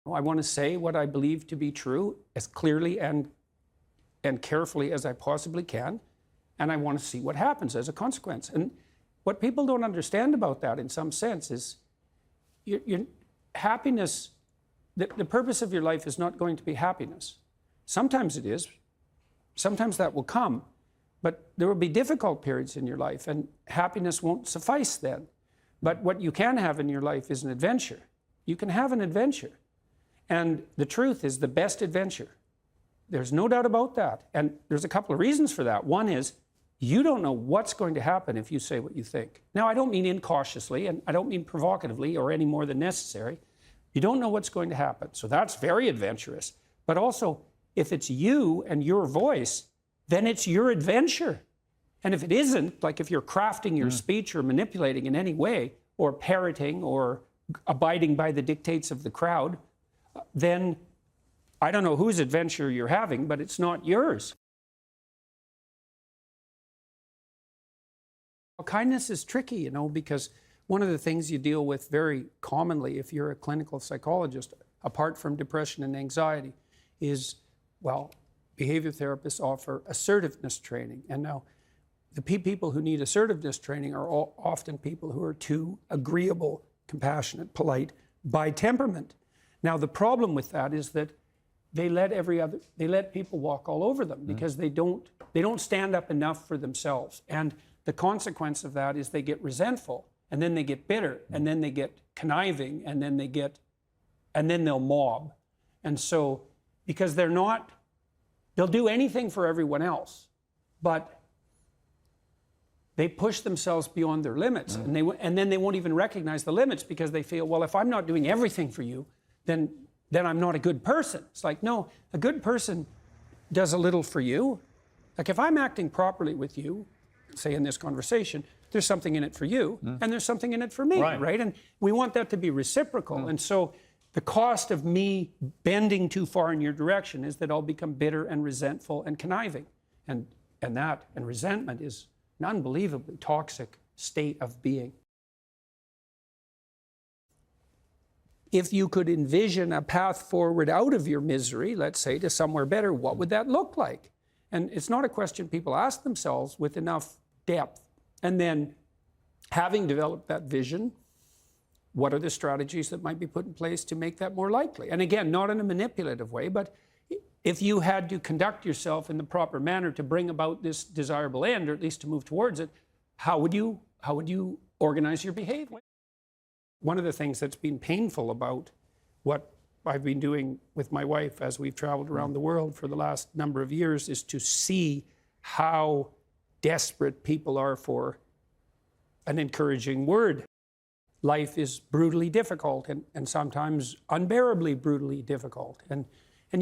I want to say what I believe to be true as clearly and carefully as I possibly can, and I want to see what happens as a consequence. And what people don't understand about that, in some sense, is your happiness. The purpose of your life is not going to be happiness. Sometimes it is. Sometimes that will come. But there will be difficult periods in your life, and happiness won't suffice then. But what you can have in your life is an adventure. You can have an adventure. And the truth is the best adventure. There's no doubt about that. And there's a couple of reasons for that. One is, you don't know what's going to happen if you say what you think. Now, I don't mean incautiously, and I don't mean provocatively or any more than necessary. You don't know what's going to happen. So that's very adventurous. But also, if it's you and your voice, then it's your adventure. And if it isn't, like if you're crafting your speech or manipulating in any way, or parroting or abiding by the dictates of the crowd, then I don't know whose adventure you're having, but it's not yours. Well, kindness is tricky, you know, because one of the things you deal with very commonly if you're a clinical psychologist, apart from depression and anxiety, is, well, behavior therapists offer assertiveness training. And now, the people who need assertiveness training are often people who are too agreeable, compassionate, polite by temperament. Now, the problem with that is that they let people walk all over them because they don't stand up enough for themselves. And the consequence of that is they get resentful, and then they get bitter, and then they get conniving, and then they'll mob. And so, because they'll do anything for everyone else, but they push themselves beyond their limits, and then they won't even recognize the limits because they feel, well, if I'm not doing everything for you, then I'm not a good person. It's like, no, a good person does a little for you. Like if I'm acting properly with you, say in this conversation, there's something in it for you, and there's something in it for me, right? And we want that to be reciprocal. And so the cost of me bending too far in your direction is that I'll become bitter and resentful and conniving. And resentment is an unbelievably toxic state of being. If you could envision a path forward out of your misery, let's say, to somewhere better, what would that look like? And it's not a question people ask themselves with enough depth. And then, having developed that vision, what are the strategies that might be put in place to make that more likely? And again, not in a manipulative way, but if you had to conduct yourself in the proper manner to bring about this desirable end, or at least to move towards it, how would you organize your behavior? One of the things that's been painful about what I've been doing with my wife as we've traveled around the world for the last number of years is to see how desperate people are for an encouraging word. Life is brutally difficult and sometimes unbearably brutally difficult. And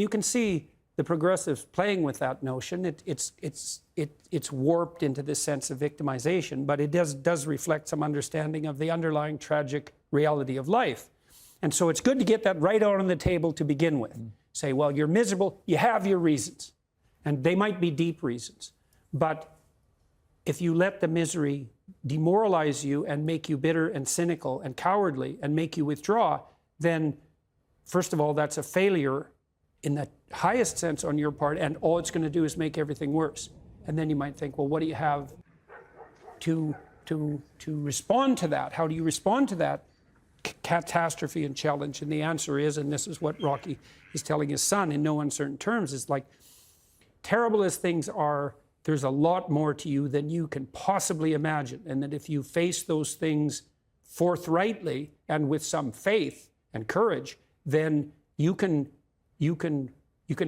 you can see the progressives playing with that notion. It's warped into this sense of victimization, but it does reflect some understanding of the underlying tragic reality of life. And so it's good to get that right out on the table to begin with. Say, well, you're miserable, you have your reasons. And they might be deep reasons. But if you let the misery demoralize you and make you bitter and cynical and cowardly and make you withdraw, then first of all, that's a failure in the highest sense on your part, and all it's going to do is make everything worse. And then you might think, well, what do you have to respond to that? How do you respond to that catastrophe and challenge? And the answer is, and this is what Rocky is telling his son in no uncertain terms, is like, terrible as things are, there's a lot more to you than you can possibly imagine. And that if you face those things forthrightly and with some faith and courage, then you can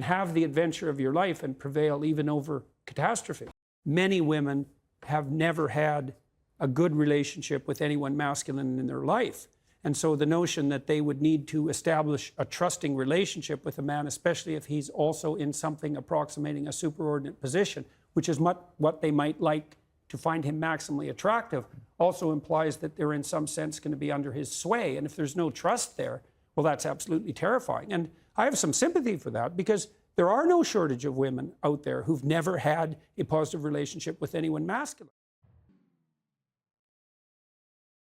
have the adventure of your life and prevail even over catastrophe. Many women have never had a good relationship with anyone masculine in their life. And so the notion that they would need to establish a trusting relationship with a man, especially if he's also in something approximating a superordinate position, which is what they might like to find him maximally attractive, also implies that they're in some sense going to be under his sway. And if there's no trust there, well, that's absolutely terrifying. And I have some sympathy for that, because there are no shortage of women out there who've never had a positive relationship with anyone masculine.